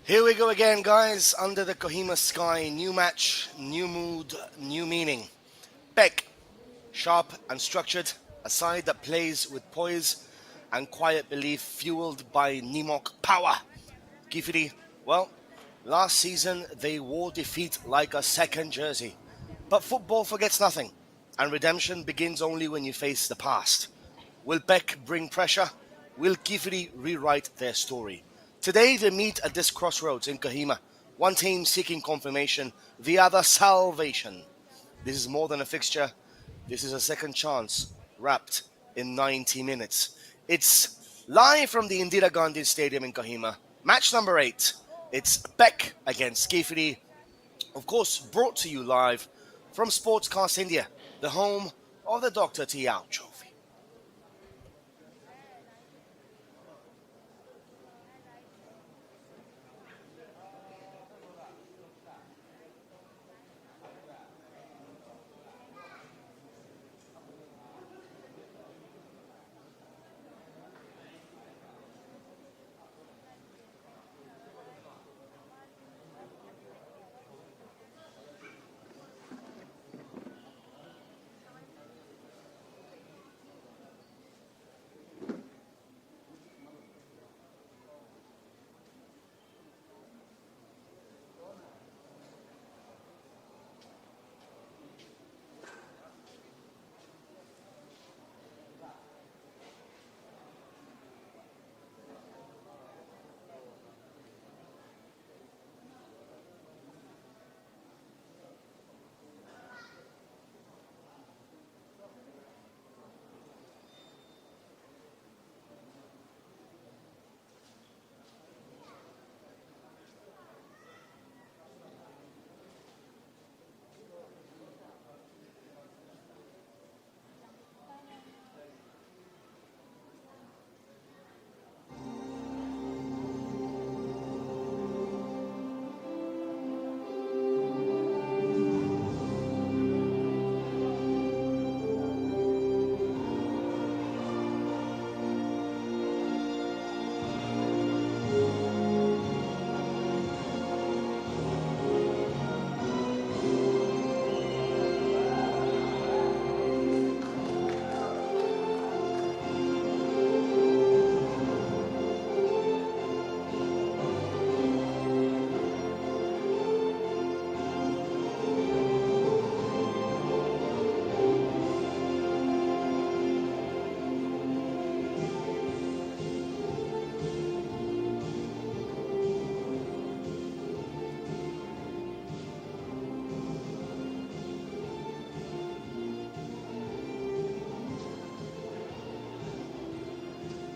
Here we go again, guys. Under the Kohima sky, new match, new mood, new meaning. Phek, sharp and structured, a side that plays with poise and quiet belief, fueled by Nimok power. Kiphire, well, last season they wore defeat like a second jersey. But football forgets nothing, and redemption begins only when you face the past. Will Phek bring pressure? Will Kiphire rewrite their story? Today they meet at this crossroads in Kohima. One team seeking confirmation, the other salvation. This is more than a fixture. This is a second chance wrapped in 90 minutes. It's live from the Indira Gandhi Stadium in Kohima. Match number 8. It's Phek against Kiphire. Of course, brought to you live from Sportscast India, the home of the Dr. Tiao Trophy.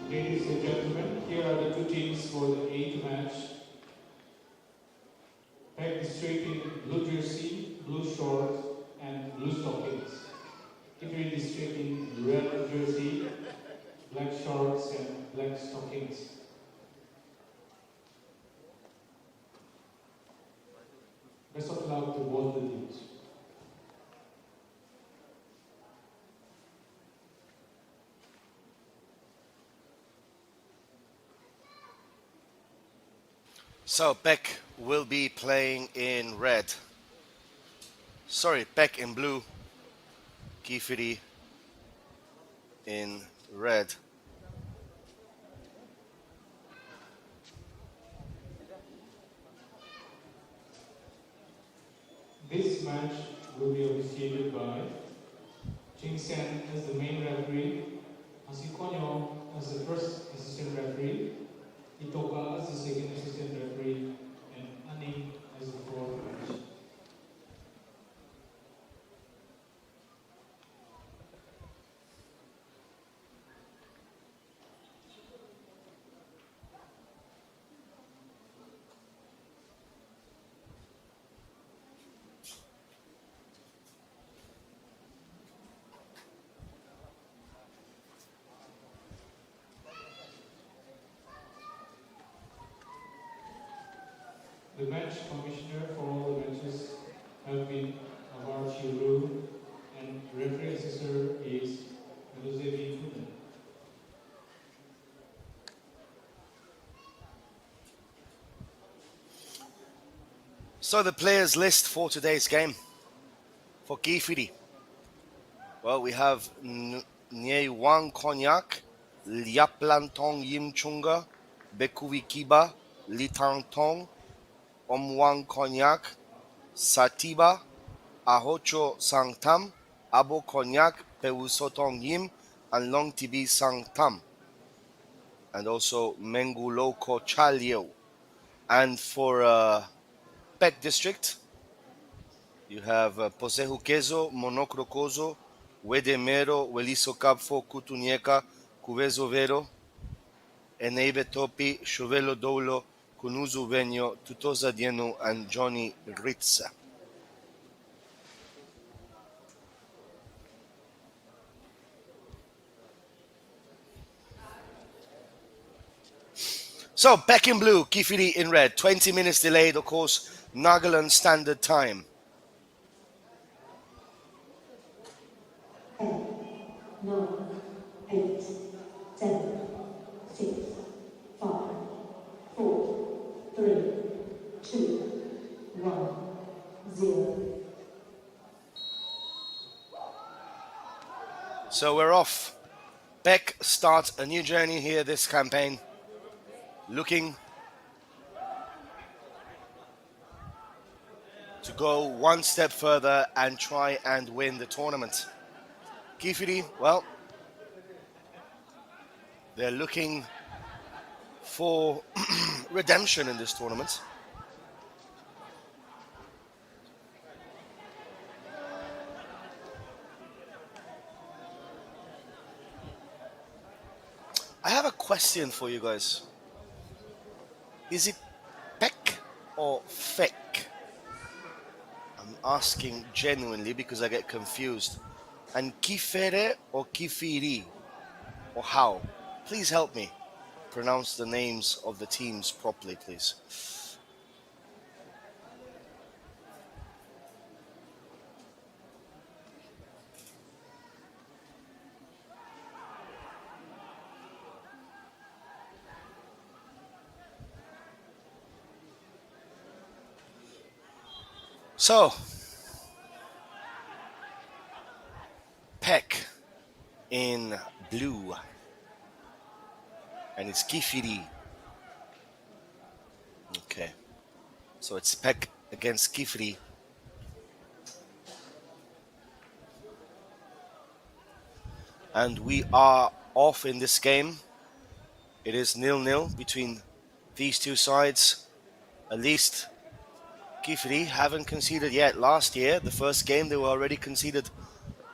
Ladies and gentlemen, here are the two teams for the eighth match. Phek is straight in blue jersey, blue shorts, and blue stockings. Kiphire is straight in red jersey, black shorts, and black stockings. Best of luck to both the teams. So Phek will be playing in red. Sorry, Phek in blue. Kiphire in red. This match will be officiated by Ching Sen as the main referee, Hasikonyo as the first assistant referee, Itoka as the second assistant referee, and Ani as the fourth match. The match commissioner for all the matches have been Avar Chiru, and referee assessor is Josevi Kudan. So the players list for today's game for Kiphire. Well, we have Nye Wang Konyak, Liaplan Tong Yim Chunga, Bekuwi Kiba, Litang Tong, Omwang Konyak, Satiba, Ahocho Sang Tam, Abo Konyak, Pewusotong Yim, and Long Tibi Sang Tam. And also Menguloko Chalio. And for Phek district, you have Posehukezo, Monokrokozo, Wedemero, Weliso Kapfo, Kutunieka, Kuvezo Vero, Eneibe Topi, Shovelo Dolo, Kunuzu Venyo, Tutoza Dienu, and Johnny Ritza. So, Phek in blue, Kiphire in red. 20 minutes delayed, of course, Nagaland Standard Time. 10, 9, 8, 7, 6, 5, 4, 3, 2, 1, 0. So we're off. Phek starts a new journey here this campaign, looking to go one step further and try and win the tournament. Kiphire, well, they're looking for redemption in this tournament. I have a question for you guys. Is it Phek or Phek? I'm asking genuinely because I get confused. And Kiphire or Kiphire? Or how? Please help me pronounce the names of the teams properly, please. So, Phek in blue, and it's Kiphire. Okay, so it's Phek against Kiphire. And we are off in this game. It is 0-0 between these two sides. At least Kiphire haven't conceded yet. Last year, the first game, they were already conceded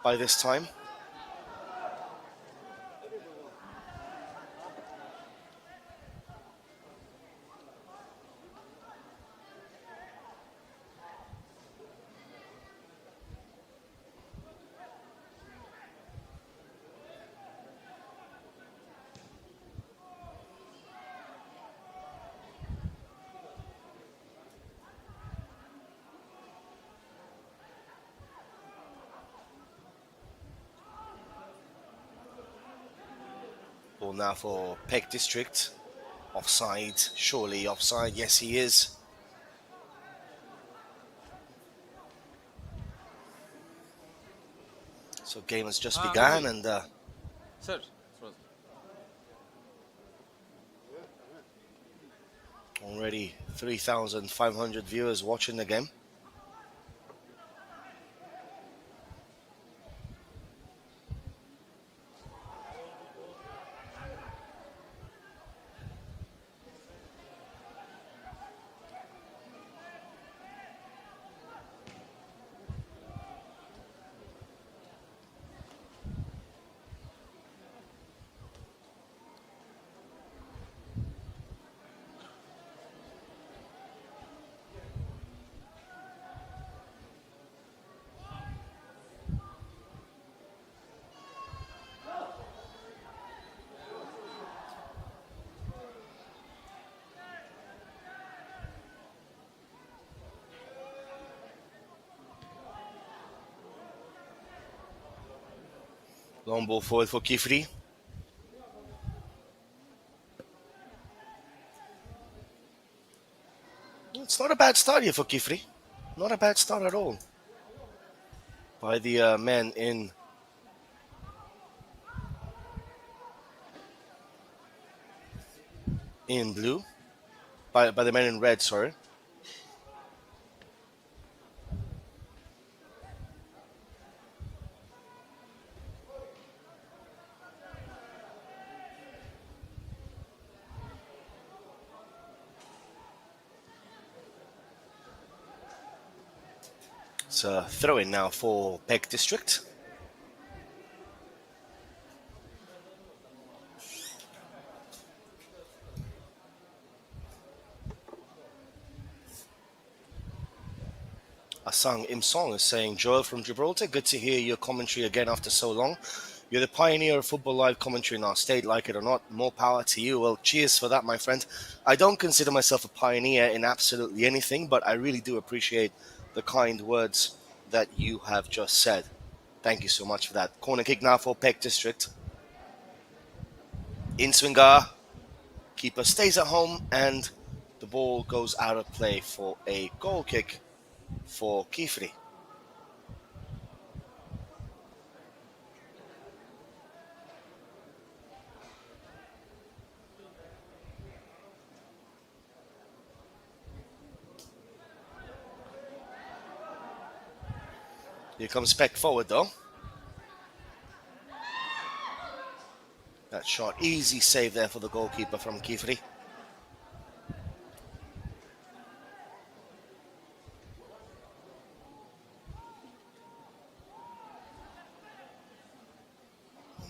by this time. Ball now for Phek District. Offside, surely offside. Yes, he is. So game has just begun, and Sir, already 3,500 viewers watching the game. Long ball forward for Kiphire. It's not a bad start here for Kiphire. Not a bad start at all by the men in blue. By the men in red, sorry. It's a throw in now for Phek District. Asang Im Song is saying, Joel from Gibraltar, good to hear your commentary again after so long. You're the pioneer of football live commentary in our state, like it or not. More power to you. Well, cheers for that, my friend. I don't consider myself a pioneer in absolutely anything, but I really do appreciate the kind words that you have just said. Thank you so much for that. Corner kick now for Phek District. In swinger, keeper stays at home, and the ball goes out of play for a goal kick for Kiphire. Here comes Phek forward though. That shot, easy save there for the goalkeeper from Kiphire.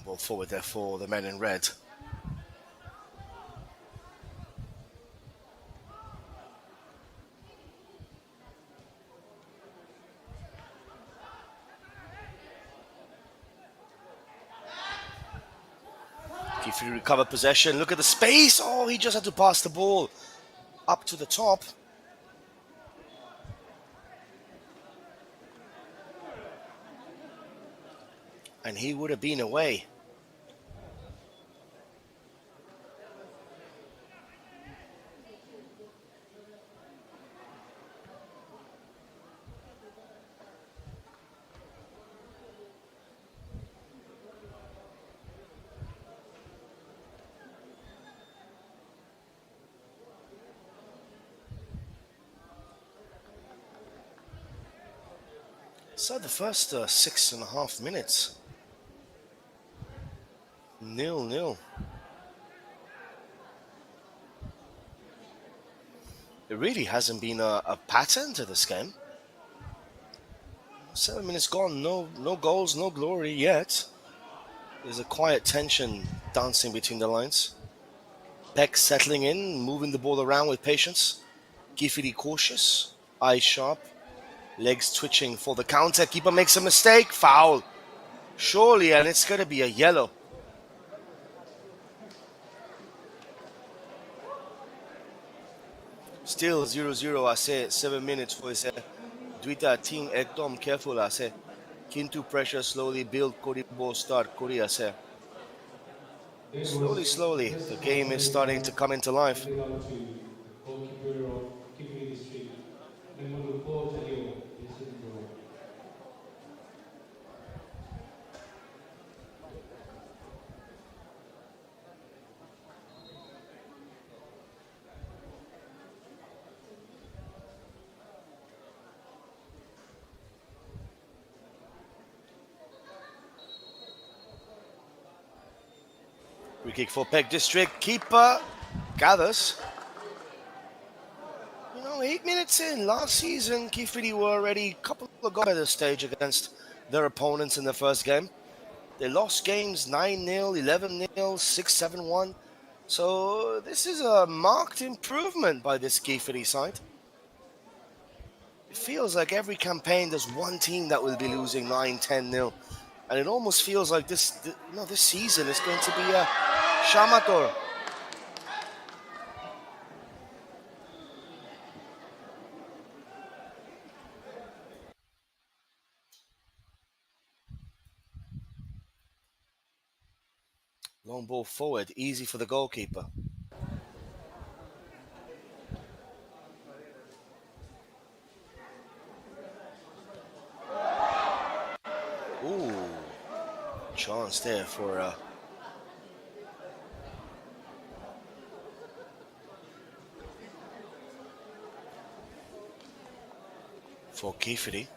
Ball forward there for the men in red. Kiphire recover possession. Look at the space. Oh, he just had to pass the ball up to the top. And he would have been away. So the first 6.5 minutes. 0-0. It really hasn't been a pattern to this game. 7 minutes gone, no goals, no glory yet. There's a quiet tension dancing between the lines. Phek settling in, moving the ball around with patience. Kiphire cautious, eyes sharp, legs twitching for the counter. Keeper makes a mistake, foul. Surely, and it's going to be a yellow. Still 0-0 ase 7 minutes for ise. Duita team ekdom careful ase. Kintu pressure slowly build Koribo start Korea ase. Slowly, the game is starting to come into life. Handed out to the goalkeeper of Kiphire District. Number 4, Jalio, Vincent Joel. Free kick for Phek District. Keeper gathers. 8 minutes in, last season, Kiphire were already a couple of goals at this stage against their opponents in the first game. They lost games 9-0, 11-0, 6-7-1. So this is a marked improvement by this Kiphire side. It feels like every campaign there's one team that will be losing 9-10-0. And it almost feels like this season is going to be a Shamator. Long ball forward, easy for the goalkeeper. Ooh, chance there for Kiphire.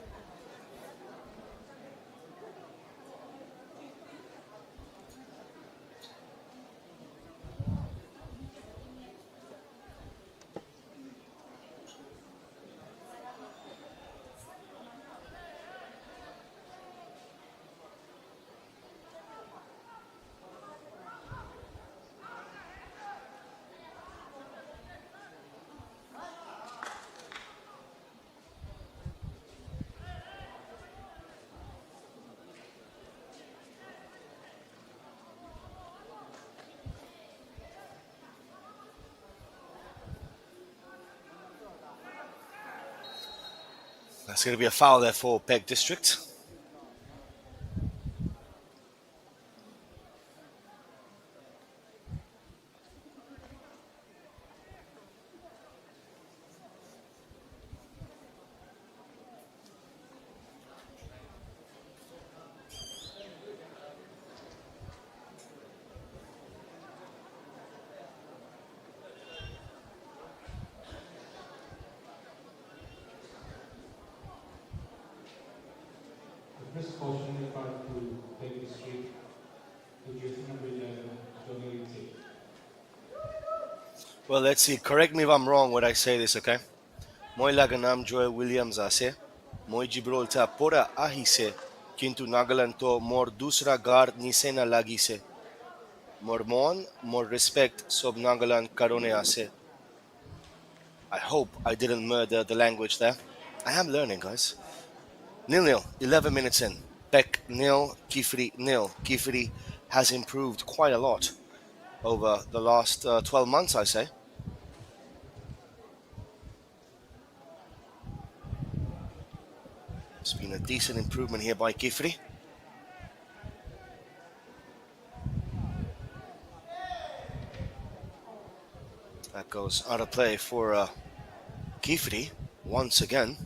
That's going to be a foul there for Phek District. The first caution referred to Phek District to jersey number 11, Johnny Ritchie. Well, let's see. Correct me if I'm wrong when I say this, okay? Moi laganam Joy Williams ase. Moi Gibraltar pora ahise. Kintu Nagaland to mor dusra gar nisena lagise. Mor mon, more respect sob Nagaland karone ase. I hope I didn't murder the language there. I am learning, guys. 0-0, 11 minutes in. Phek 0, Kiphire 0. Kiphire has improved quite a lot over the last 12 months, I say. It's been a decent improvement here by Kiphire. That goes out of play for Kiphire once again.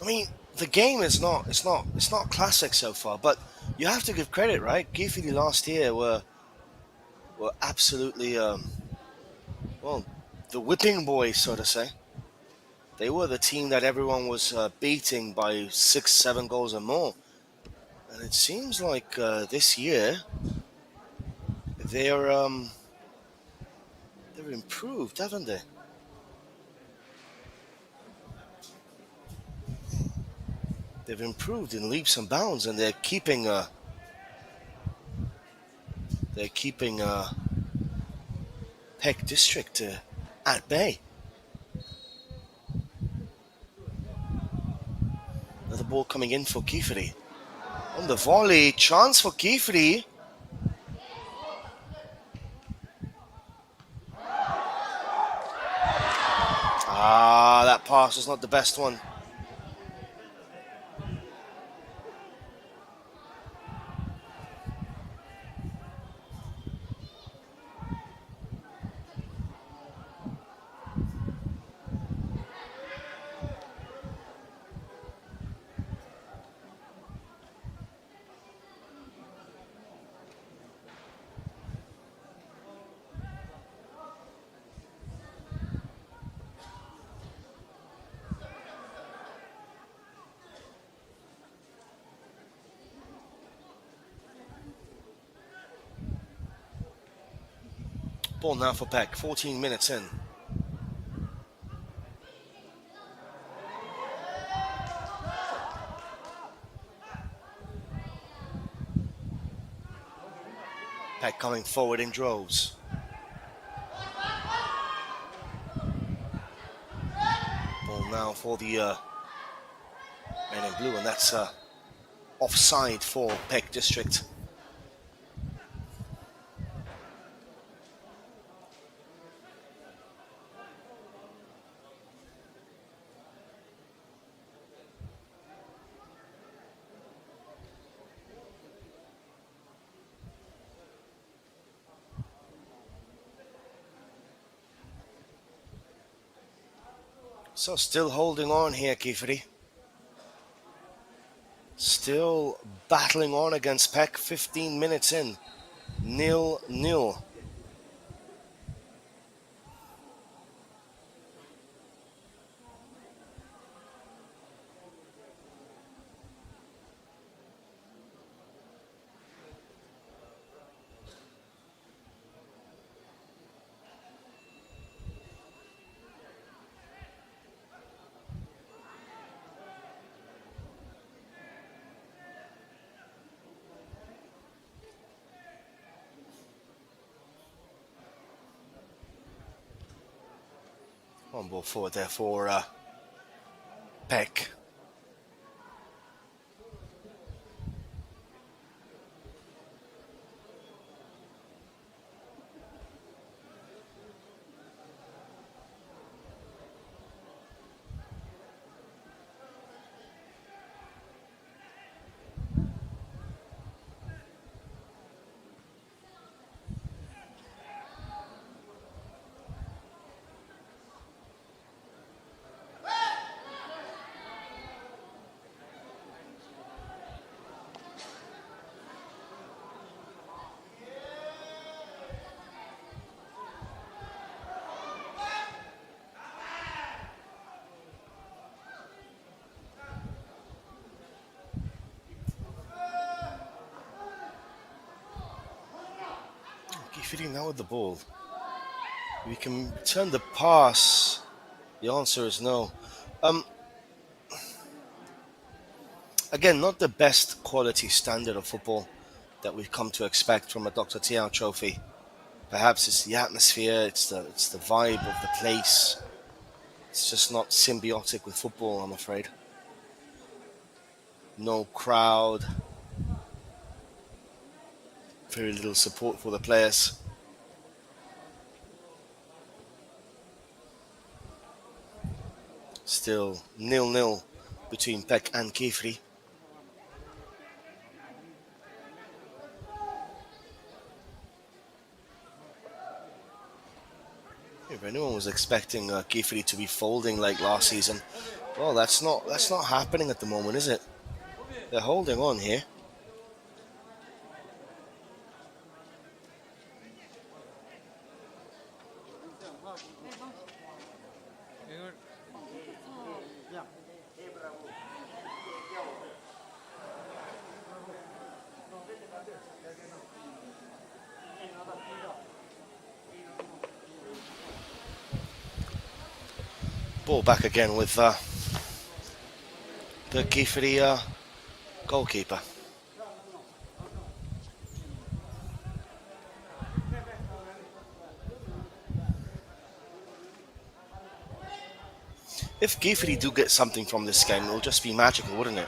I mean, the game is not classic so far, but you have to give credit, right? Kiphire last year were absolutely well, the whipping boys, so to say. They were the team that everyone was beating by 6, 7 goals or more. And it seems like this year they're improved, haven't they? They've improved in leaps and bounds, and they're keeping Phek District at bay. Another ball coming in for Kiphire. On the volley, chance for Kiphire. That pass was not the best one. Ball now for Phek, 14 minutes in. Phek coming forward in droves. now for the men in blue, and that's offside for Phek District. So still holding on here, Kiphire. Still battling on against Phek. 15 minutes in, 0-0. On ball forward there for Phek. Kiphire now with the ball. We can turn the pass. The answer is no. Again, not the best quality standard of football that we've come to expect from a Dr. Tiao trophy. Perhaps it's the atmosphere, it's the vibe of the place. It's just not symbiotic with football, I'm afraid. No crowd. Very little support for the players. Still 0-0 between Phek and Kiphire. If anyone was expecting Kiphire to be folding like last season, well, that's not happening at the moment, is it? They're holding on here. Ball back again with the Kiphire goalkeeper. If Kiphire do get something from this game, it'll just be magical, wouldn't it?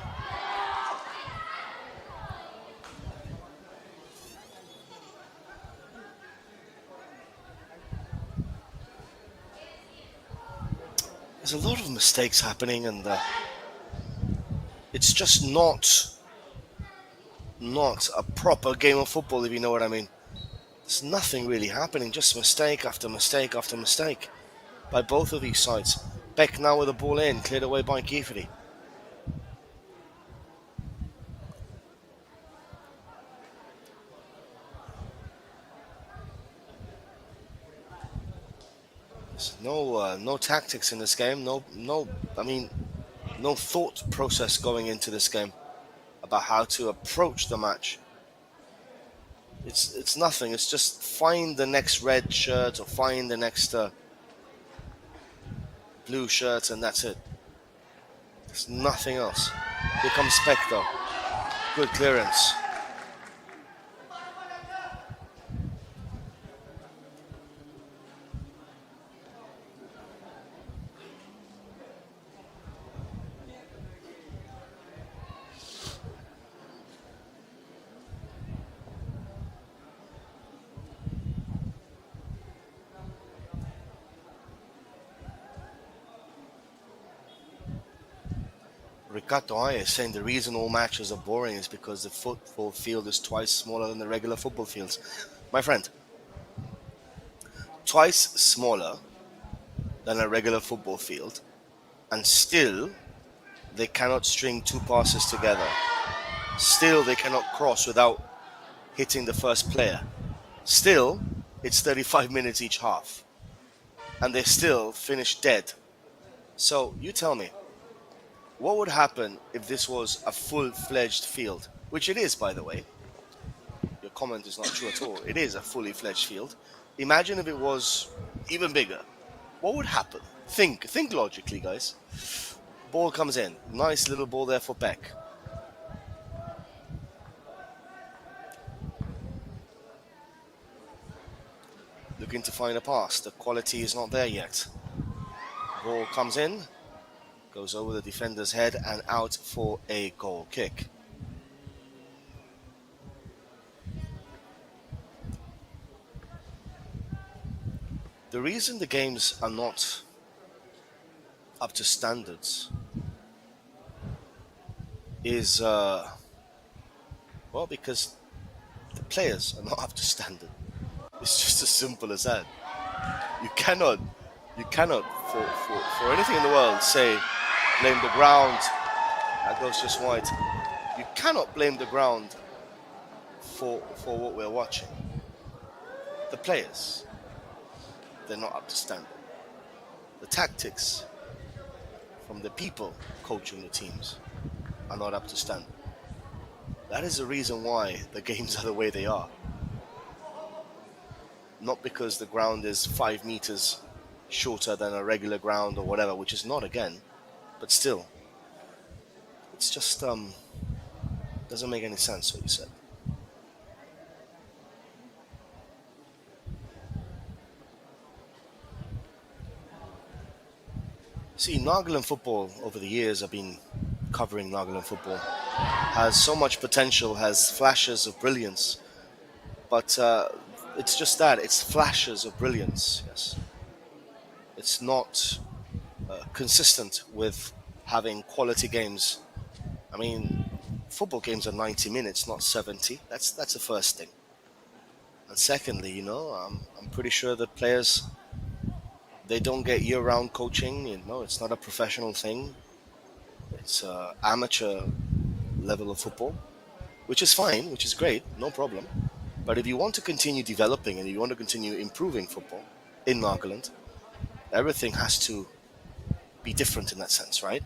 There's a lot of mistakes happening, and it's just not a proper game of football, if you know what I mean. There's nothing really happening, just mistake after mistake after mistake by both of these sides. Phek now with the ball in, cleared away by Kiphire. There's no tactics in this game. No thought process going into this game about how to approach the match. It's nothing. It's just find the next red shirt or find the next blue shirt, and that's it. There's nothing else. Here comes Phek though. Good clearance. Ricardo Ay is saying the reason all matches are boring is because the football field is twice smaller than the regular football fields. My friend, twice smaller than a regular football field, and still they cannot string two passes together. Still they cannot cross without hitting the first player. Still, it's 35 minutes each half, and they still finish dead. So you tell me, what would happen if this was a full-fledged field? Which it is, by the way. Your comment is not true at all. It is a fully fledged field. Imagine if it was even bigger. What would happen? Think logically, guys. Ball comes in. Nice little ball there for Phek. Looking to find a pass. The quality is not there yet. Ball comes in, goes over the defender's head and out for a goal kick. The reason the games are not up to standards is, because the players are not up to standard. It's just as simple as that. You cannot, for anything in the world, say, blame the ground. That goes just wide. You cannot blame the ground for what we're watching. The players, they're not up to standard. The tactics from the people coaching the teams are not up to standard. That is the reason why the games are the way they are. Not because the ground is 5 meters shorter than a regular ground or whatever, which is not again, but still, it's just doesn't make any sense what you said. See, Nagaland football over the years, I've been covering Nagaland football, has so much potential, has flashes of brilliance, but it's just that, it's flashes of brilliance, yes. It's not consistent with having quality games. I mean, football games are 90 minutes, not 70. That's the first thing. And secondly, I'm pretty sure that players, they don't get year-round coaching. It's not a professional thing. It's amateur level of football, which is fine, which is great, no problem. But if you want to continue developing and you want to continue improving football in Nagaland, everything has to be different in that sense, right?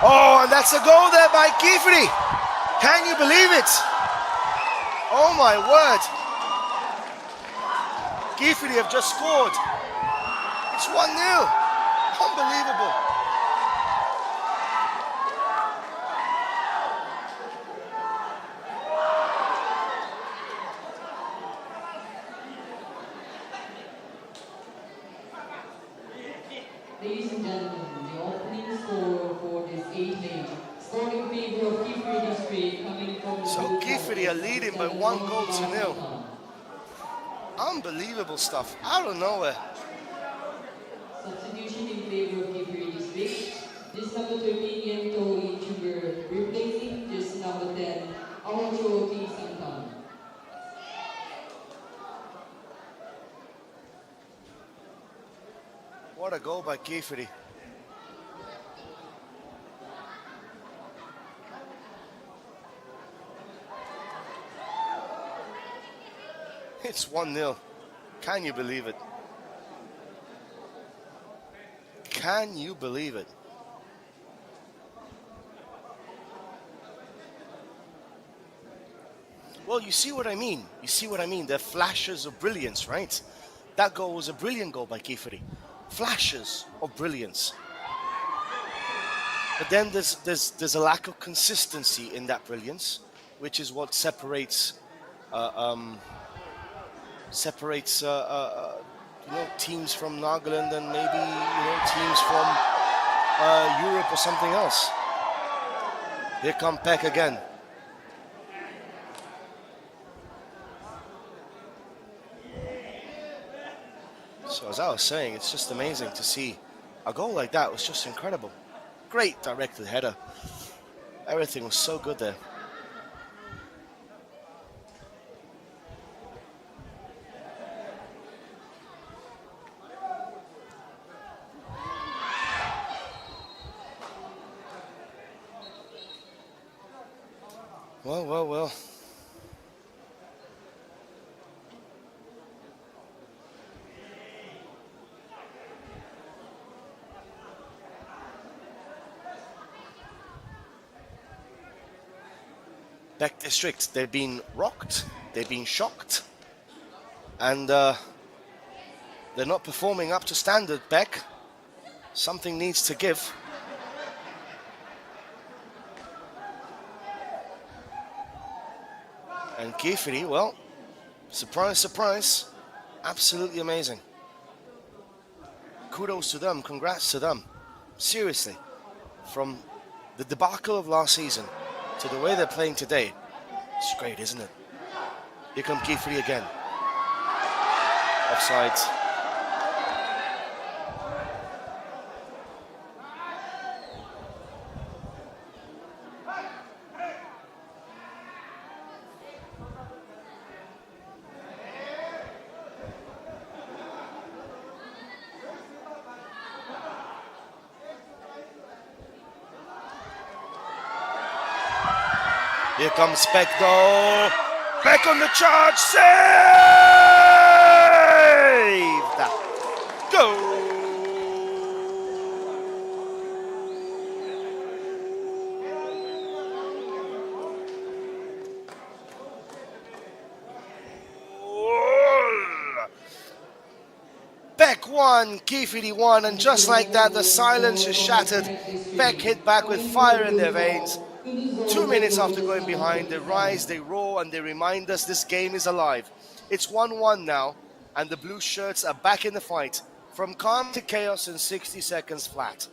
Oh, and that's a goal there by Kiphire. Can you believe it? Oh my word. Kiphire have just scored. It's 1-0. Unbelievable. Ladies and gentlemen, the opening score for this 8th leg, scoring in favor of Kiphire District coming from the So group Kiphire are leading by 1-0. Unbelievable stuff, out of nowhere. Substitution in favor of Kiphire District. This number 13, Yento Inchuber, replacing just number 10, Awacho King Santan. What a goal by Kiphire. It's 1-0. Can you believe it? Can you believe it? Well, you see what I mean. You see what I mean. They're flashes of brilliance, right? That goal was a brilliant goal by Kiphire. Flashes of brilliance. But then there's a lack of consistency in that brilliance, which is what separates uh, um, teams from Nagaland and maybe teams from Europe or something else. Here come Phek again. So as I was saying, it's just amazing to see a goal like that. Was just incredible. Great directed header. Everything was so good there. Well. Phek District, they've been rocked, they've been shocked, and they're not performing up to standard, Phek. Something needs to give. And Kiphire, well, surprise, surprise, absolutely amazing. Kudos to them, congrats to them. Seriously, from the debacle of last season to the way they're playing today, it's great, isn't it? Here come Kiphire again. Offsides. Here comes Phek though. Phek on the charge. Saved! Goal! Phek won, Kiphire won, and just like that, the silence is shattered. Phek hit back with fire in their veins. 2 minutes after going behind, they rise, they roar, and they remind us this game is alive. It's 1-1 now, and the blue shirts are back in the fight. From calm to chaos in 60 seconds flat.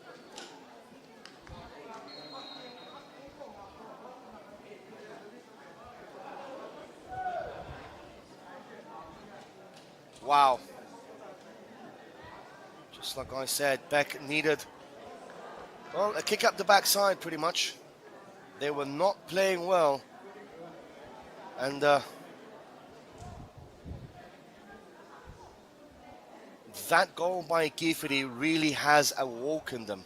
Wow. Just like I said, Phek needed, well, a kick up the backside pretty much. They were not playing well, and that goal by Kiphire really has awoken them.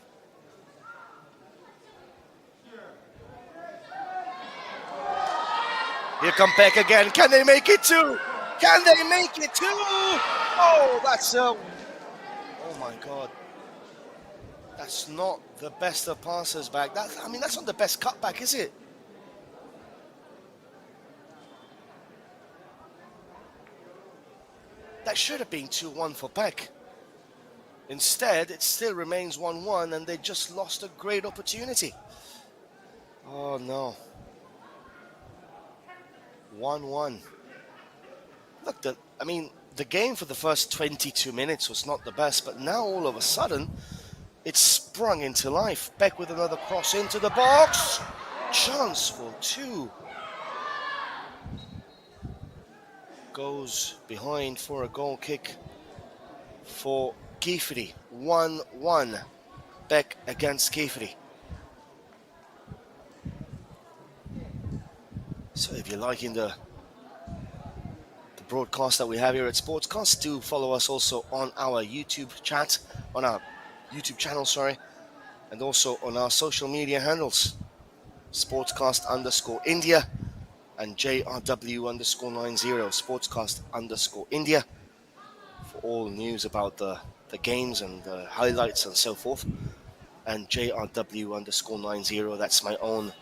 Here come Phek again. Can they make it two? Can they make it two? Oh, that's oh my God. That's not the best of passers back. That's not the best cutback, is it? That should have been 2-1 for Phek. Instead, it still remains 1-1, and they just lost a great opportunity. Oh no. 1-1. Look, the game for the first 22 minutes was not the best, but now all of a sudden, it's sprung into life. Phek with another cross into the box. Chance for two. Goes behind for a goal kick for Kiphire. 1-1. Phek against Kiphire. So if you're liking the broadcast that we have here at Sportscast, do follow us also on our YouTube chat, on our YouTube channel, and also on our social media handles, Sportscast_India and JRW_90, Sportscast_India, for all news about the games and the highlights and so forth, and JRW_90, that's my own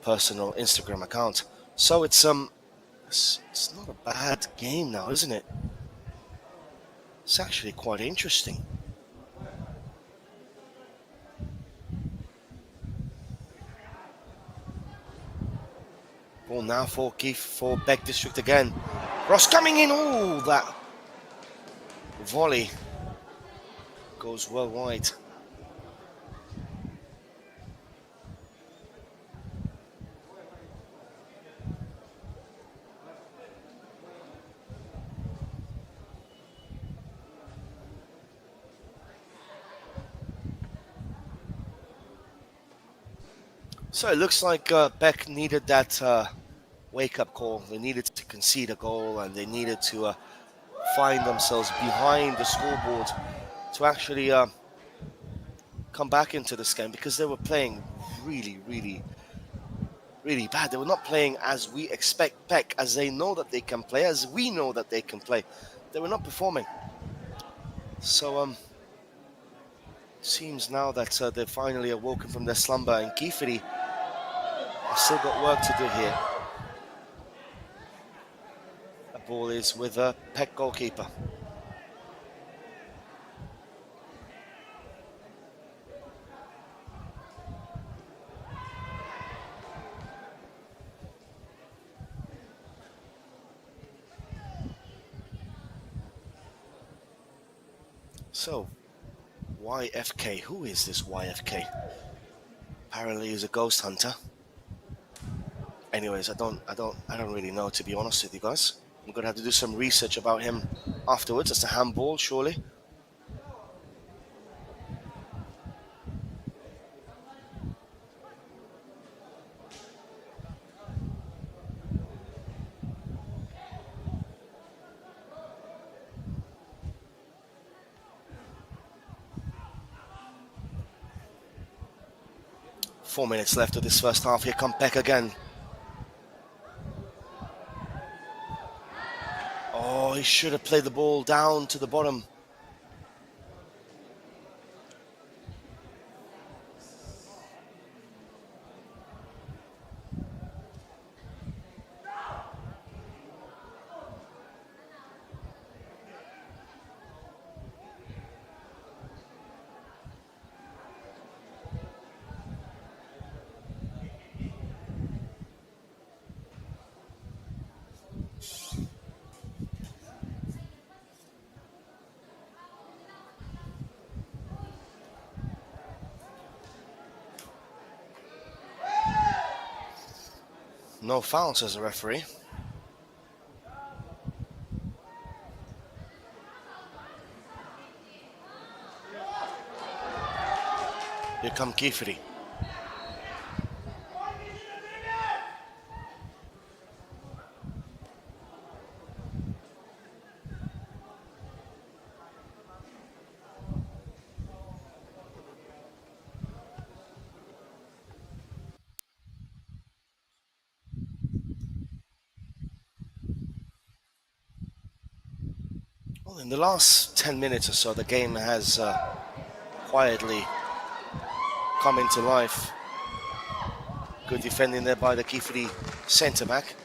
personal Instagram account. So it's not a bad game now, isn't it? It's actually quite interesting. Ball now for Phek District again. Ross coming in. Oh, that volley goes well wide. So it looks like Phek needed that wake-up call. They needed to concede a goal, and they needed to find themselves behind the scoreboard to actually come back into this game, because they were playing really, really, really bad. They were not playing as we expect Phek, as they know that they can play, as we know that they can play. They were not performing. So seems now that they're finally awoken from their slumber, and Kiphire have still got work to do here. The ball is with a Phek goalkeeper. So, YFK, who is this YFK? Apparently he's a ghost hunter. Anyways, I don't really know, to be honest with you guys. I'm gonna have to do some research about him afterwards. It's a handball, surely. Four minutes left of this first half. Here come Phek again. Oh, he should have played the ball down to the bottom. No foul, says the referee. Here come Kiphire. Well, in the last 10 minutes or so, the game has quietly come into life. Good defending there by the Kiphire centre-back.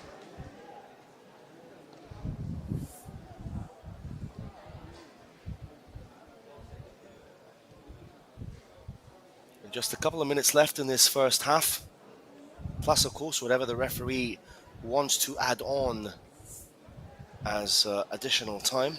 And just a couple of minutes left in this first half. Plus, of course, whatever the referee wants to add on as additional time.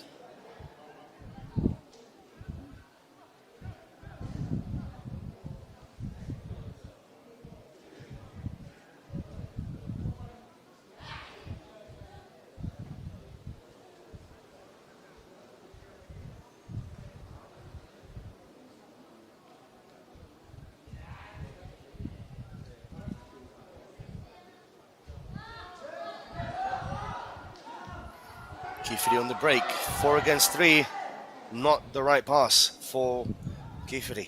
Kiphire on the break, 4 against 3, not the right pass for Kiphire.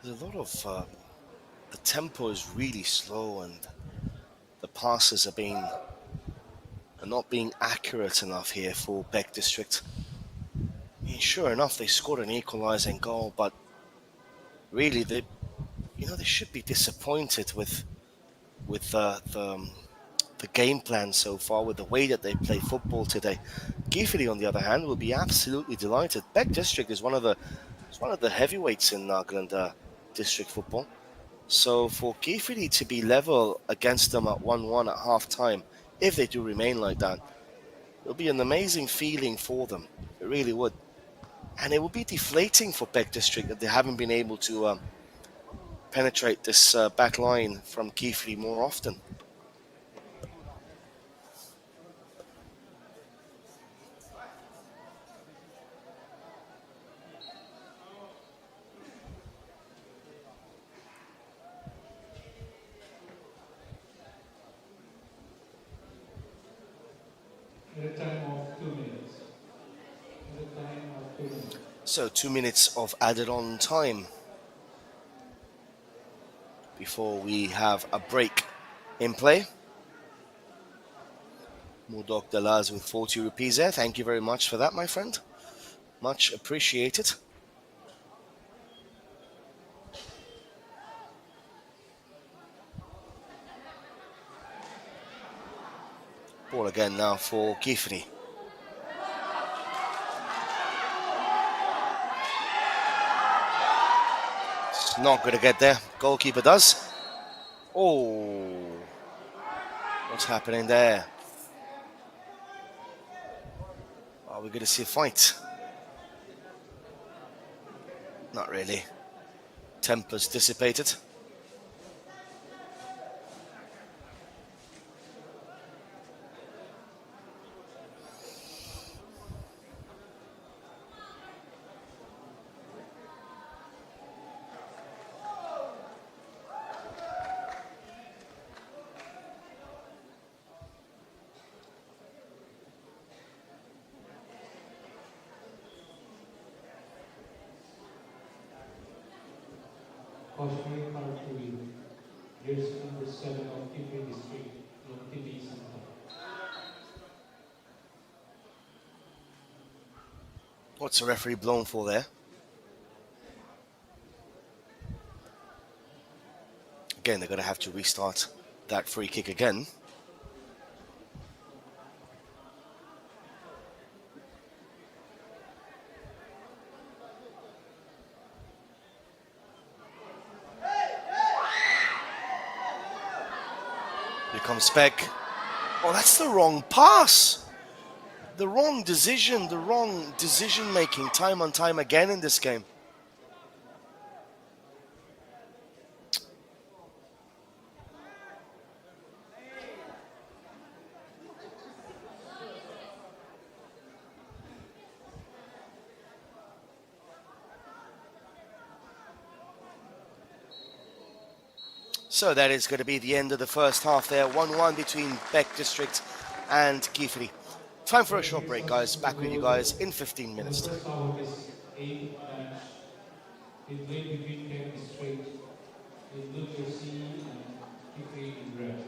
There's a lot of the tempo is really slow, and the passes are being and not being accurate enough here for Phek District. I mean, sure enough, they scored an equalizing goal, but really, they should be disappointed with the game plan so far, with the way that they play football today. Kiphire, on the other hand, will be absolutely delighted. Phek District is one of the heavyweights in Nagaland district football. So for Kiphire to be level against them at 1-1 at half time, if they do remain like that, it'll be an amazing feeling for them. It really would. And it will be deflating for Phek District that they haven't been able to penetrate this back line from Kiphire more often. At a time of 2 minutes. At a time of 2 minutes. So 2 minutes of added on time before we have a break in play. Mudok Dalaz with 40 rupees there. Thank you very much for that, my friend. Much appreciated. Ball again now for Kiphire. It's not going to get there. Goalkeeper does. Oh, what's happening there? Are we going to see a fight? Not really. Temper's dissipated. Cautionary card to read. Jersey number 7 of Kiphire District, Lomtibi Santa. What's the referee blown for there? Again, they're going to have to restart that free kick again. Here comes Phek. Oh, that's the wrong pass. The wrong decision making time and time again in this game. So that is going to be the end of the first half there. 1-1 between Phek District and Kiphire. Time for a short break, guys. Back with you guys in 15 minutes. The first half of this 8th match, it played between Phek District in blue jersey and Kiphire in red.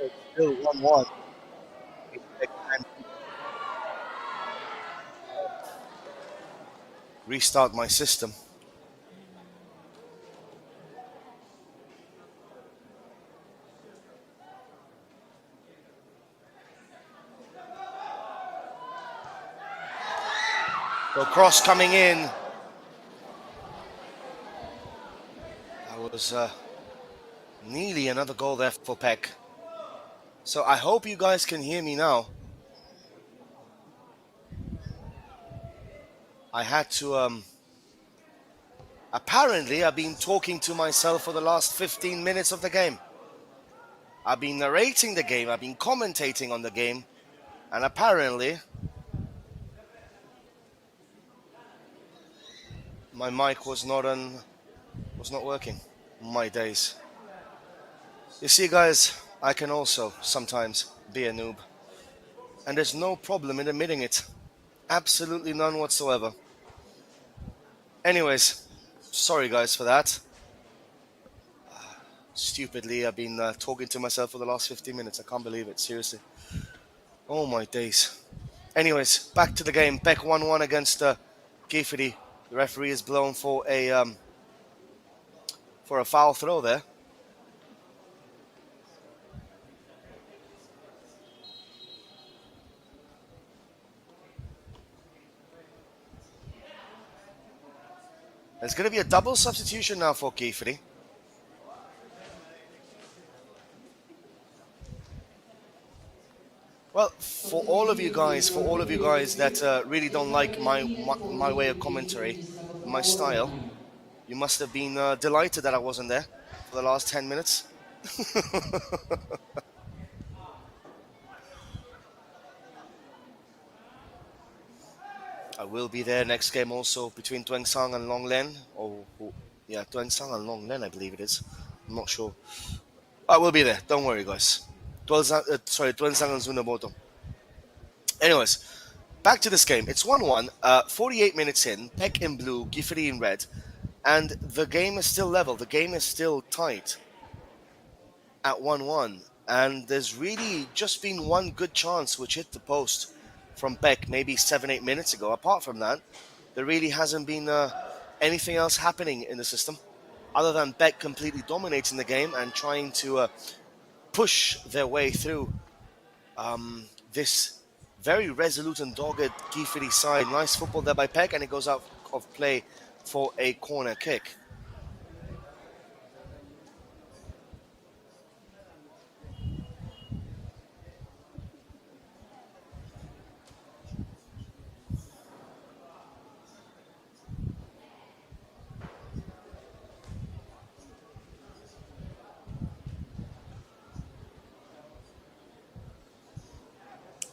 It's still 1-1. Restart my system. So cross coming in. That was nearly another goal there for Phek. So I hope you guys can hear me now. I had to apparently I've been talking to myself for the last 15 minutes of the game. I've been narrating the game, I've been commentating on the game, and apparently my mic was not working. My days. You see guys, I can also sometimes be a noob. And there's no problem in admitting it. Absolutely none whatsoever. Anyways, sorry guys for that. Stupidly, I've been talking to myself for the last 15 minutes. I can't believe it, seriously. Oh my days. Anyways, back to the game. Phek 1-1 against Kiphire. The referee is blown for a foul throw there. There's going to be a double substitution now for Kiphire. Well, for all of you guys that really don't like my way of commentary, my style, you must have been delighted that I wasn't there for the last 10 minutes. I will be there next game also between Tuengsang and Longlen. Tuengsang and Longlen, I believe it is. I'm not sure. I will be there. Don't worry, guys. Tuengsang and Zunamoto. Anyways, back to this game. It's 1-1. 48 minutes in. Phek in blue, Kiphire in red. And the game is still level. The game is still tight at 1-1. And there's really just been one good chance which hit the post from Phek maybe 7-8 minutes ago. Apart from that, there really hasn't been anything else happening in the system other than Phek completely dominating the game and trying to push their way through this very resolute and dogged Kiphire side. Nice football there by Phek, and it goes out of play for a corner kick.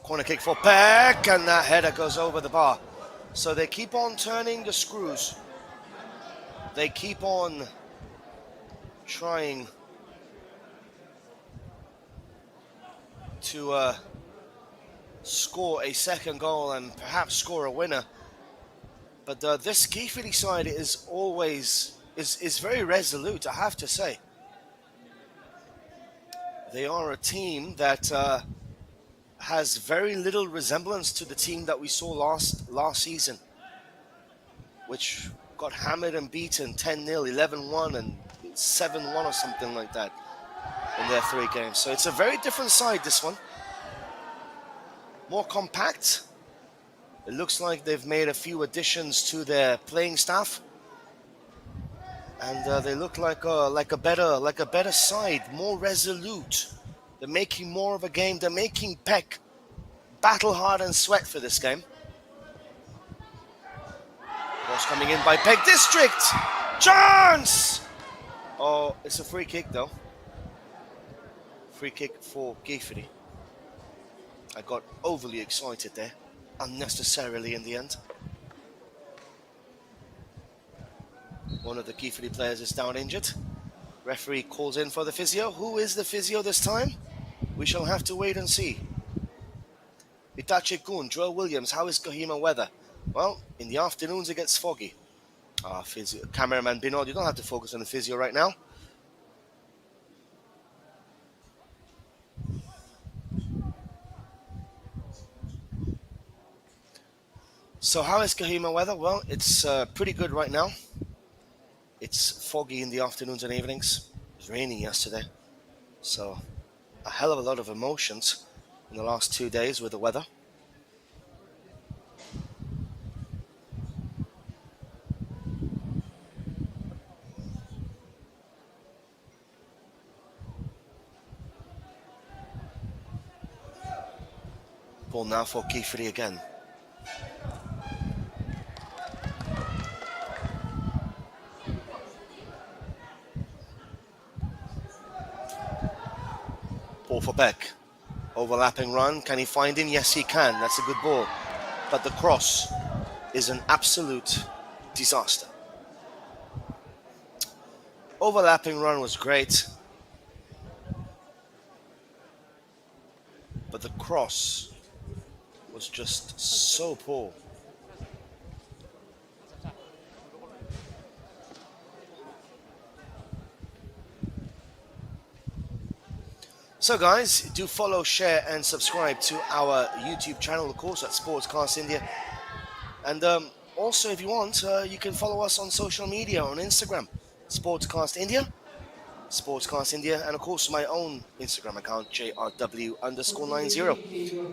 Corner kick for Phek, and that header goes over the bar. So they keep on turning the screws. They keep on trying to score a second goal and perhaps score a winner. But this Kiphire side is always very resolute, I have to say. They are a team that has very little resemblance to the team that we saw last season, which got hammered and beaten 10-0, 11-1, and 7-1 or something like that in their 3 games. So it's a very different side, this one. More compact. It looks like they've made a few additions to their playing staff, and they look like a better side, more resolute. They're making more of a game. They're making Phek battle hard and sweat for this game. Cross coming in by Phek District. Chance! Oh, it's a free kick though. Free kick for Kiphire. I got overly excited there, unnecessarily in the end. One of the Kiphire players is down injured. Referee calls in for the physio. Who is the physio this time? We shall have to wait and see. Itachi Kun, Joel Williams, how is Kohima weather? Well, in the afternoons it gets foggy. Cameraman Binod, you don't have to focus on the physio right now. So how is Kohima weather? Well, it's pretty good right now. It's foggy in the afternoons and evenings. It was raining yesterday. So a hell of a lot of emotions in the last 2 days with the weather. Ball now for Kiphire again. Ball for Phek. Overlapping run. Can he find him? Yes, he can. That's a good ball. But the cross is an absolute disaster. Overlapping run was great. But the cross was just so poor. So guys, do follow, share and subscribe to our YouTube channel, of course, at Sportscast India. And also, if you want, you can follow us on social media, on Instagram, Sportscast India, and of course my own Instagram account, JRW_90. Observation in favor of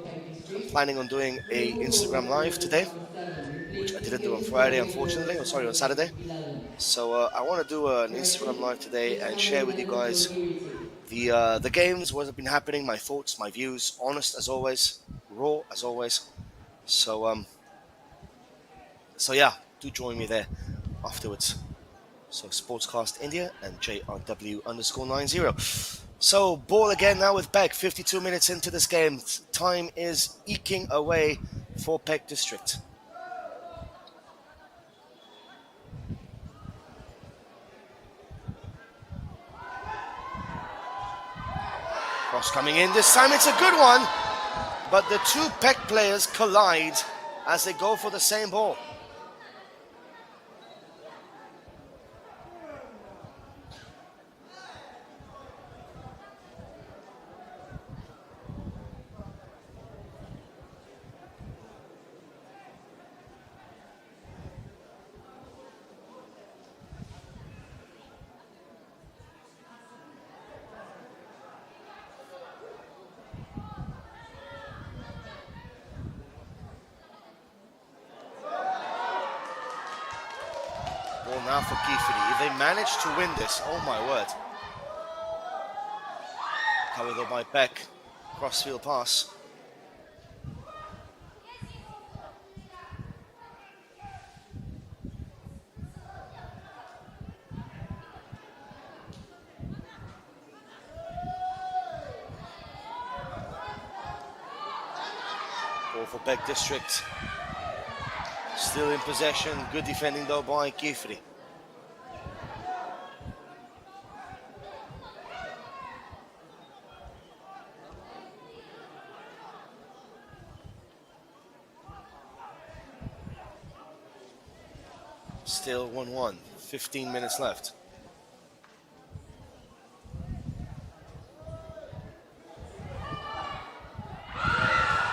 Phek I'm District. planning on doing a Yellow Instagram ball, live jersey today, number 7, which I replacing didn't do on Yento Friday, Ito, unfortunately, or sorry, on number Saturday. 11. So I want to do an Instagram Correction, live today jersey and number share with you 11, guys Joe the games, what have been happening, my thoughts, my views, honest as always, raw as always. So yeah, do join me there afterwards. So Sportscast India and JRW_90. So ball again now with Phek. 52 minutes into this game. Time is eking away for Phek District. Cross coming in. This time it's a good one. But the two Phek players collide as they go for the same ball. Ball now for Kiphire. If they manage to win this, oh my word. Covered up by Phek. Crossfield pass. Ball for Phek District. Still in possession. Good defending though by Kiphire. Still 1-1. 15 minutes left.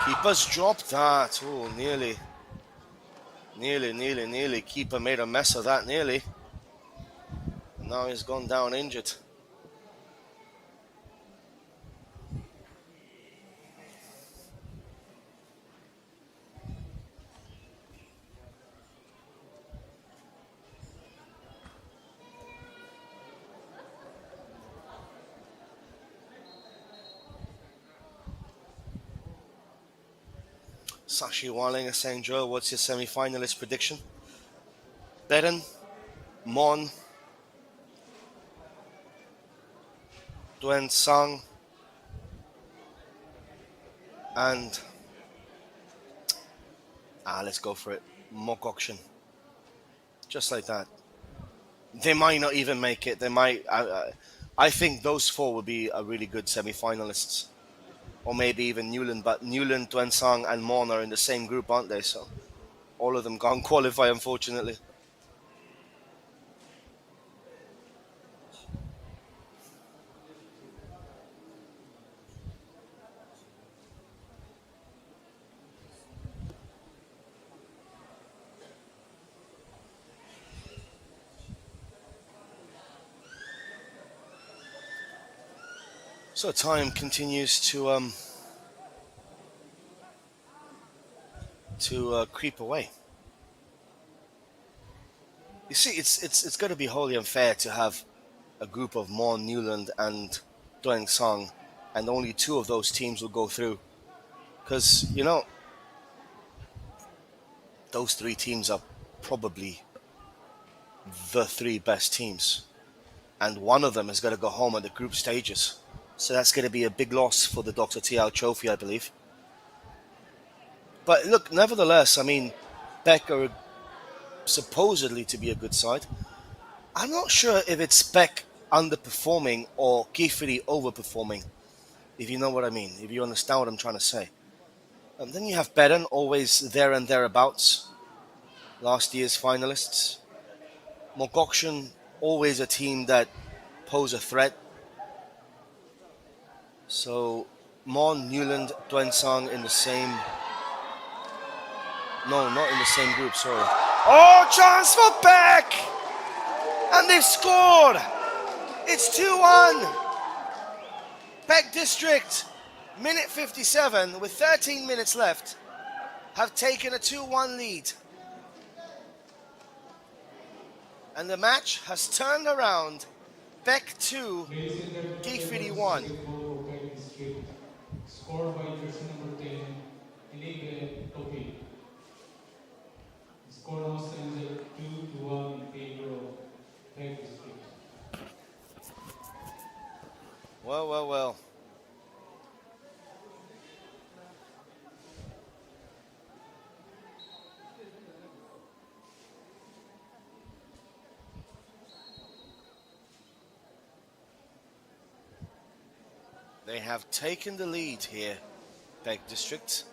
Keeper's dropped that. Oh, nearly. Nearly. Keeper made a mess of that, nearly. And now he's gone down injured. Sashi Waling is saying, Joe, what's your semi-finalist prediction? Beren, Mon, Duen Sang, and let's go for it. Mock auction. Just like that. They might not even make it. They might. I think those four would be a really good semi-finalists. Or maybe even Newland, but Newland, Duensang, and Mon are in the same group, aren't they? So all of them can't qualify, unfortunately. So time continues to creep away. You see, it's going to be wholly unfair to have a group of Mon, Newland, and Doing Song, and only two of those teams will go through. Because, those three teams are probably the three best teams. And one of them is going to go home at the group stages. So that's going to be a big loss for the Dr. TL trophy, I believe. But look, nevertheless, I mean, Phek are supposedly to be a good side. I'm not sure if it's Phek underperforming or Kiphire overperforming, if you know what I mean, if you understand what I'm trying to say. Then you have Beden, always there and thereabouts, last year's finalists. Mogokshan, always a team that pose a threat. So, Mon, Newland, Duensang in the same... No, not in the same group, sorry. Oh, chance for Phek! And they've scored! It's 2-1! Phek District, minute 57, with 13 minutes left, have taken a 2-1 lead. And the match has turned around. Phek 2, Ladies and gentlemen, Kiphire there 1. was a goal for Phek District, scored by jersey number 10, Ilebe Topi. The score now stands at 2-1 in favor of Phek District. Well, well, well. They have taken the lead here, Phek District.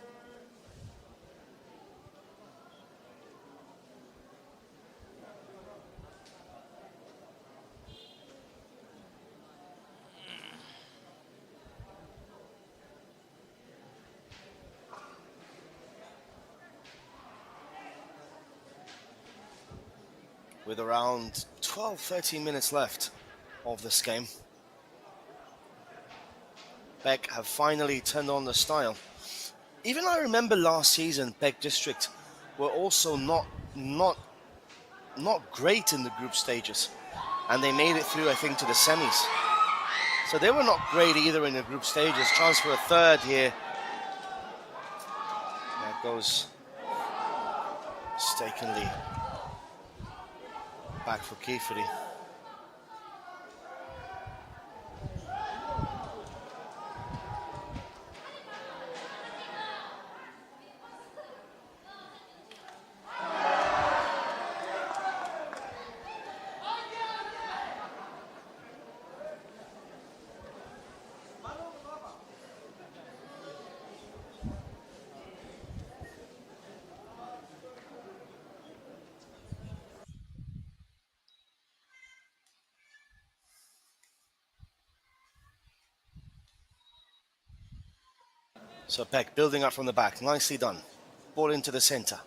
With around 12-13 minutes left of this game. Phek have finally turned on the style. Even I remember last season, Phek District were also not great in the group stages, and they made it through, I think, to the semis. So they were not great either in the group stages. Chance for a third here. That goes mistakenly back for Kiphire. So Phek building up from the back. Nicely done. Ball into the center.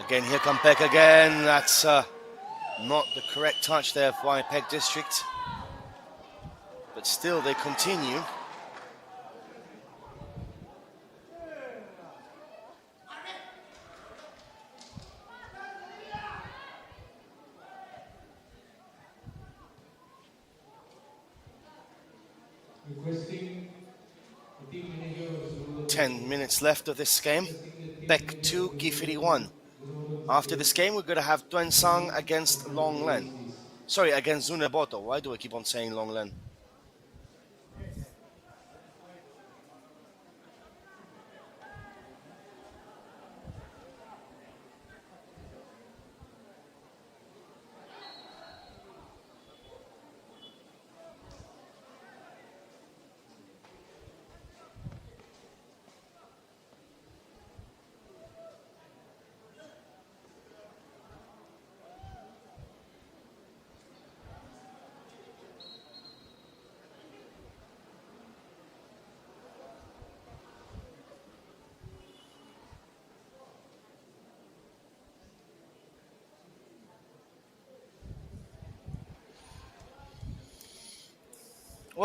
Again, here come Phek again. That's not the correct touch there by Phek District. But still, they continue. Requesting the team manager of Zulu 10 minutes left of this game. Phek 2, Kiphire 1. After this game, we're going to have Duensang against Longlen. Sorry, against Zuneboto. Why do I keep on saying Longlen?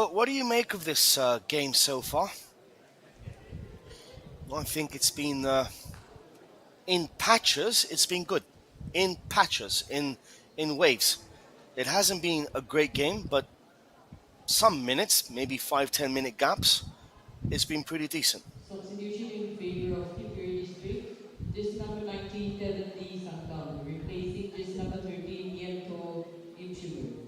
Well, what do you make of this game so far? I think it's been in patches. It's been good. In patches, in waves. It hasn't been a great game, but some minutes, maybe 5-10 minute gaps, it's been pretty decent. Substitution in favor of Kiphire District. Jersey number 19, Kevin Lee Sangdang, replacing jersey number 13, Yento Inchuber.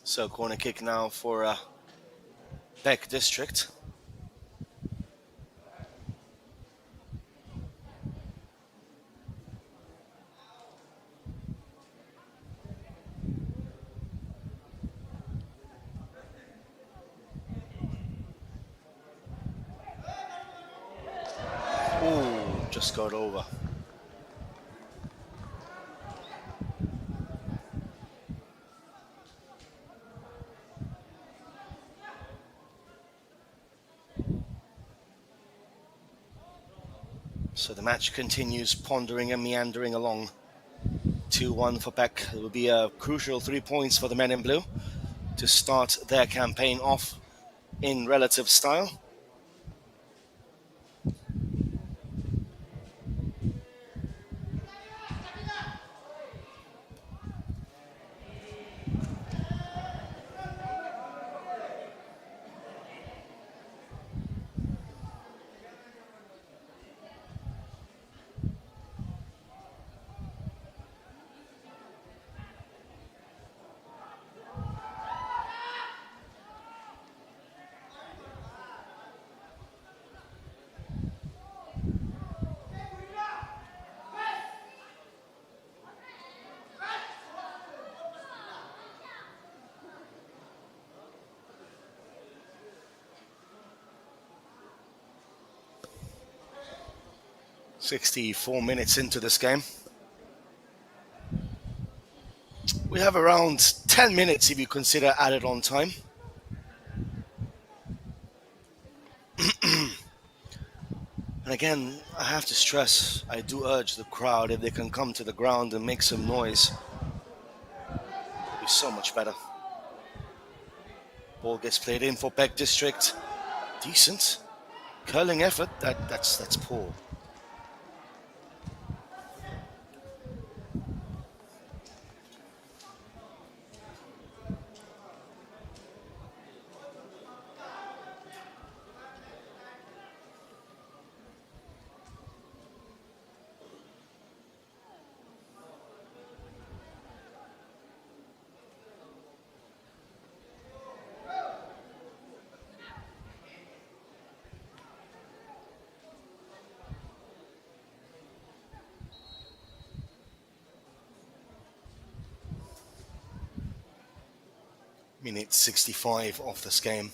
So corner kick now for Phek District. Ooh, just got over. So the match continues pondering and meandering along. 2-1 for Phek. It will be a crucial 3 points for the men in blue to start their campaign off in relative style. "64 minutes into this game. We have around 10 minutes if you consider added on time. And again, I have to stress, I do urge the crowd, if they can come to the ground and make some noise, it'll be so much better. Ball gets played in for Phek District. Decent. Curling effort, that's poor. Minute 65 of this game.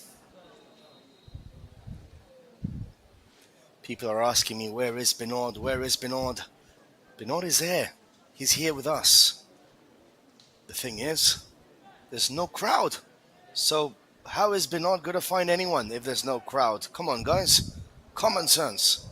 People are asking me, where is Bernard? Where is Bernard? Bernard is there. He's here with us. The thing is, there's no crowd. So how is Bernard going to find anyone if there's no crowd? Come on, guys. Common sense.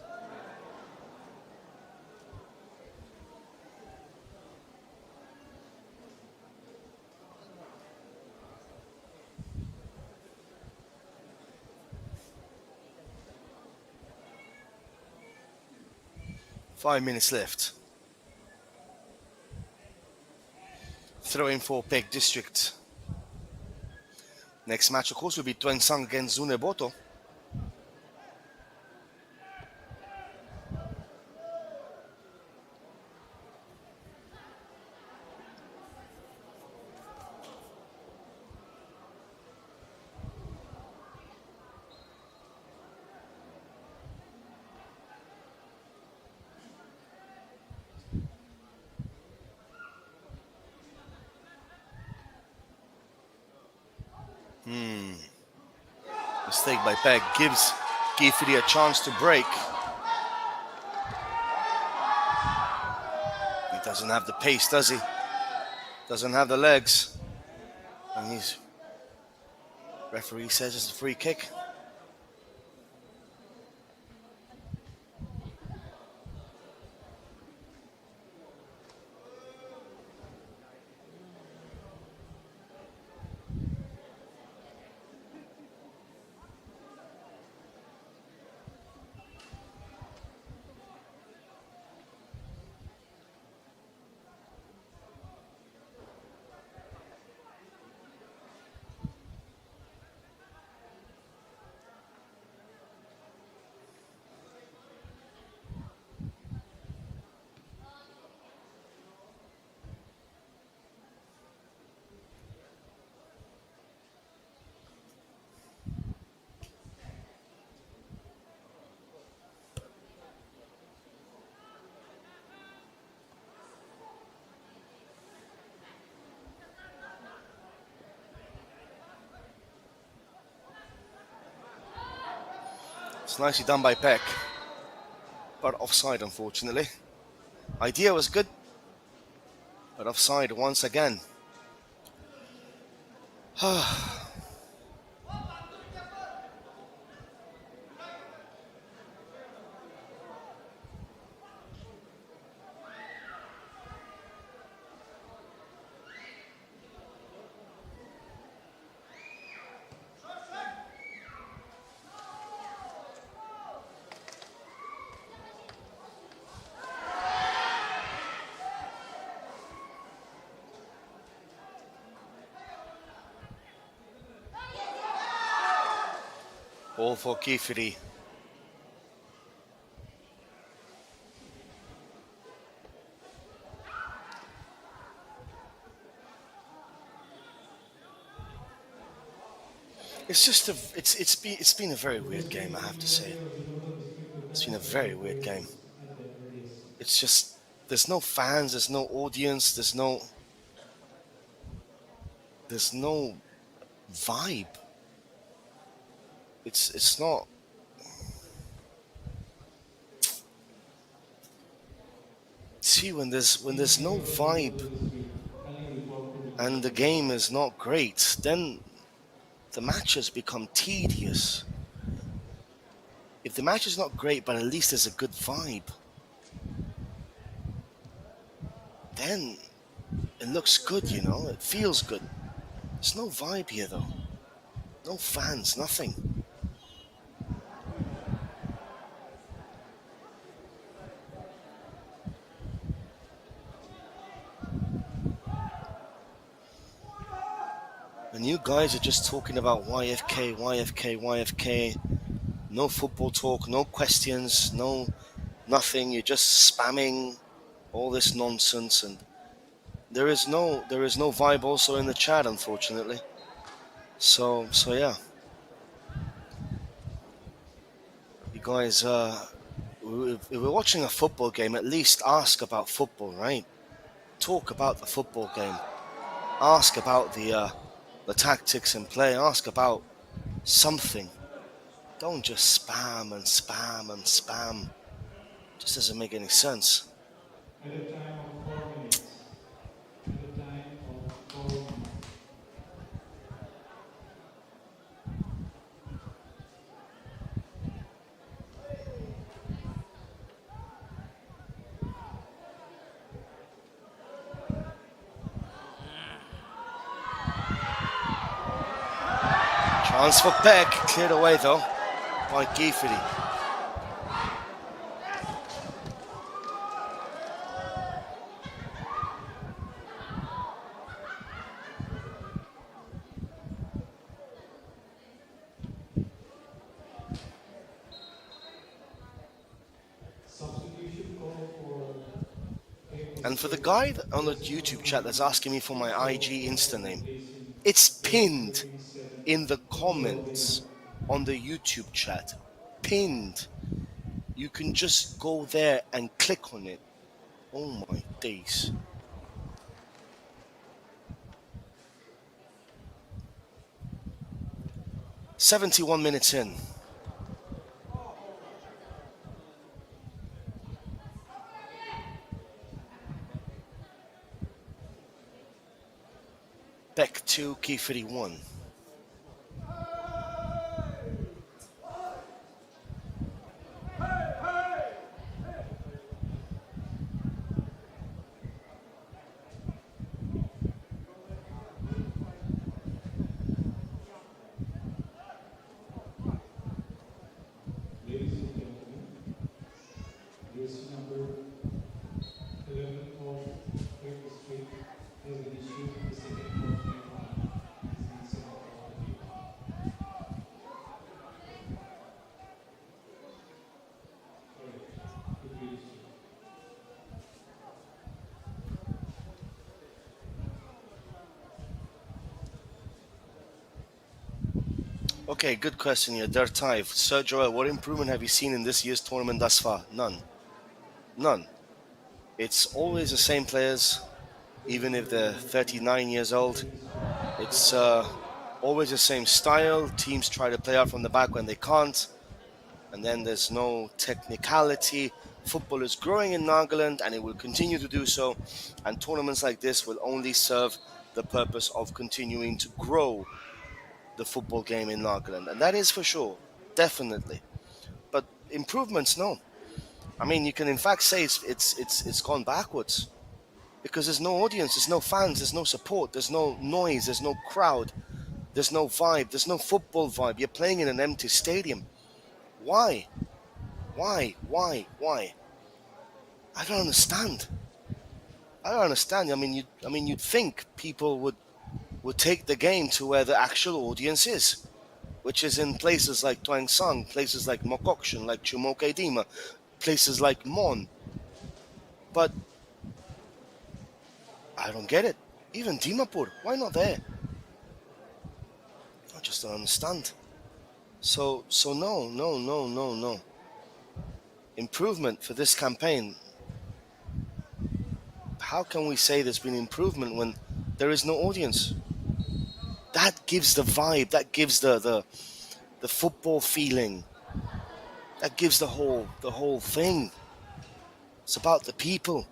Five minutes left. Throw-in for Phek District. Next match, of course, will be Tuensang against Zuneboto. Mistake by Phek gives Kiphire a chance to break. He doesn't have the pace, does he? Doesn't have the legs. And his referee says it's a free kick. It's nicely done by Phek, but offside, unfortunately. Idea was good, but offside once again. Ball for Kiphire. It's just it's been a very weird game, I have to say. It's been a very weird game. It's just there's no fans, there's no audience, there's no vibe. It's not. See, when there's no vibe and the game is not great, then the matches become tedious. If the match is not great, but at least there's a good vibe, then it looks good, you know, it feels good. There's no vibe here though. No fans, nothing. And you guys are just talking about YFK, YFK, YFK. No football talk, no questions, no nothing. You're just spamming all this nonsense, and there is no vibe also in the chat, unfortunately. So yeah. You guys, if we're watching a football game, at least ask about football, right? Talk about the football game. Ask about the tactics in play. Ask about something. Don't just spam and spam and spam. Just doesn't make any sense. At a time of 4 minutes. At a time of 4 minutes. Chance for Phek, cleared away though by Kiphire. Substitution call for Phek And for the guy on the YouTube chat that's asking me for my IG Insta name, it's pinned in the comments on the YouTube chat. Pinned. You can just go there and click on it. Oh my days. 71 minutes in. Phek 2, Kiphire 1. Ladies and gentlemen, jersey number 11 of Phek District has been issued the second qualifying round. He's been sent off the field. Correct. Kiphire District. Okay, good question here. Dertaif. Sir Joel, what improvement have you seen in this year's tournament thus far? None. None. It's always the same players, even if they're 39 years old. Phek District. It's always the same style. Teams try to play out from the back when they can't. And then there's no technicality. Football is growing in Nagaland and it will continue to do so. And tournaments like this will only serve the purpose of continuing to grow the football game in Nagaland. And that is for sure, definitely. But improvements, no. I mean, you can in fact say it's gone backwards because there's no audience, there's no fans, there's no support, there's no noise, there's no crowd, there's no vibe, there's no football vibe. You're playing in an empty stadium. Why? Why? I don't understand. I don't understand. I mean, you'd think people would take the game to where the actual audience is, which is in places like Tuangsang, places like Mokokshan, like Chumokedima, places like Mon. But I don't get it. Even Dimapur, why not there? I just don't understand. So no. Improvement for this campaign. How can we say there's been improvement when there is no audience? That gives the vibe, that gives the football feeling. That gives the whole thing. It's about the people.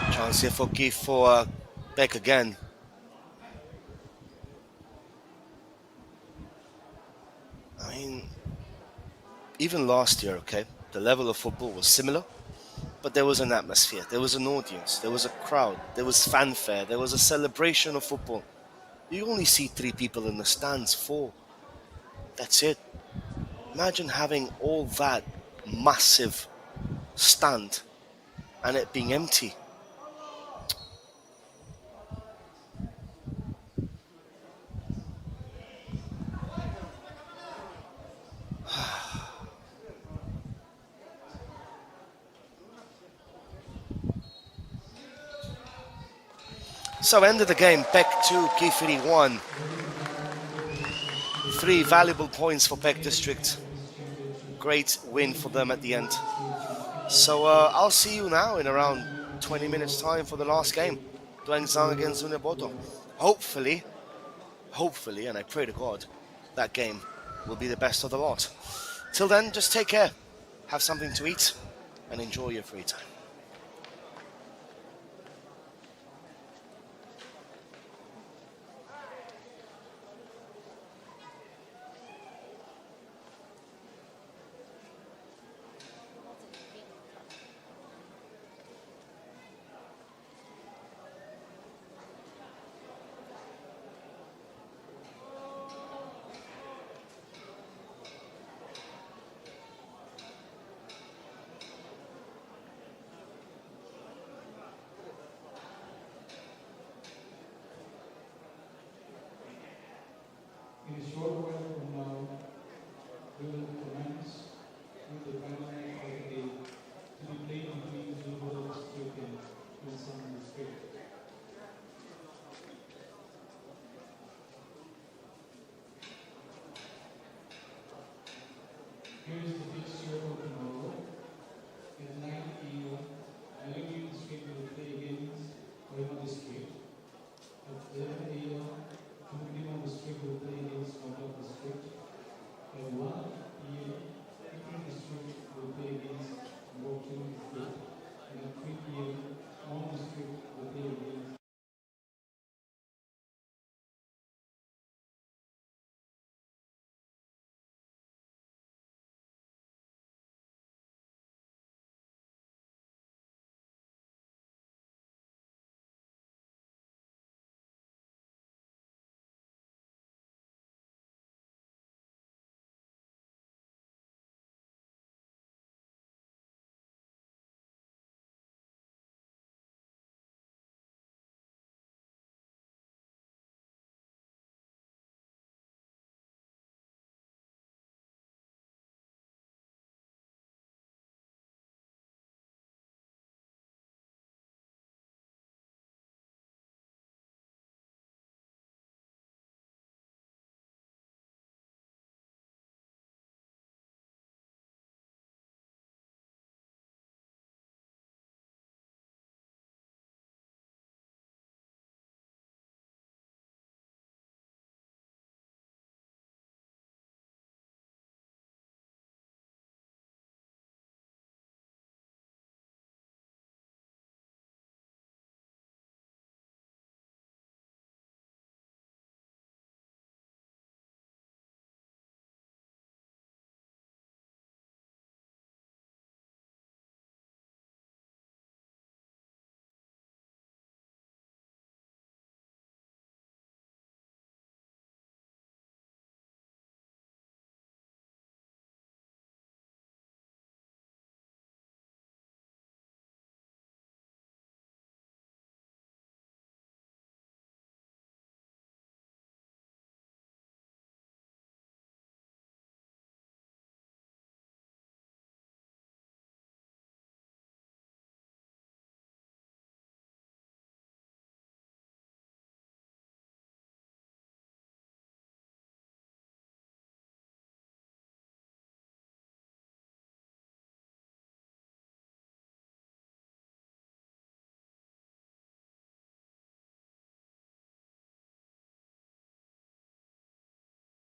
Chance here for Phek again. I mean, even last year, okay, the level of football was similar, but there was an atmosphere, there was an audience, there was a crowd, there was fanfare, there was a celebration of football. You only see 3 people in the stands, 4. That's it. Imagine having all that massive stand and it being empty. So end of the game, Phek 2, Kiphire 1. 3 valuable points for Phek District. Great win for them at the end. So I'll see you now in around 20 minutes time for the last game. Duangsang against Uneboto. Hopefully, and I pray to God, that game will be the best of the lot. Till then, just take care, have something to eat, and enjoy your free time. 3.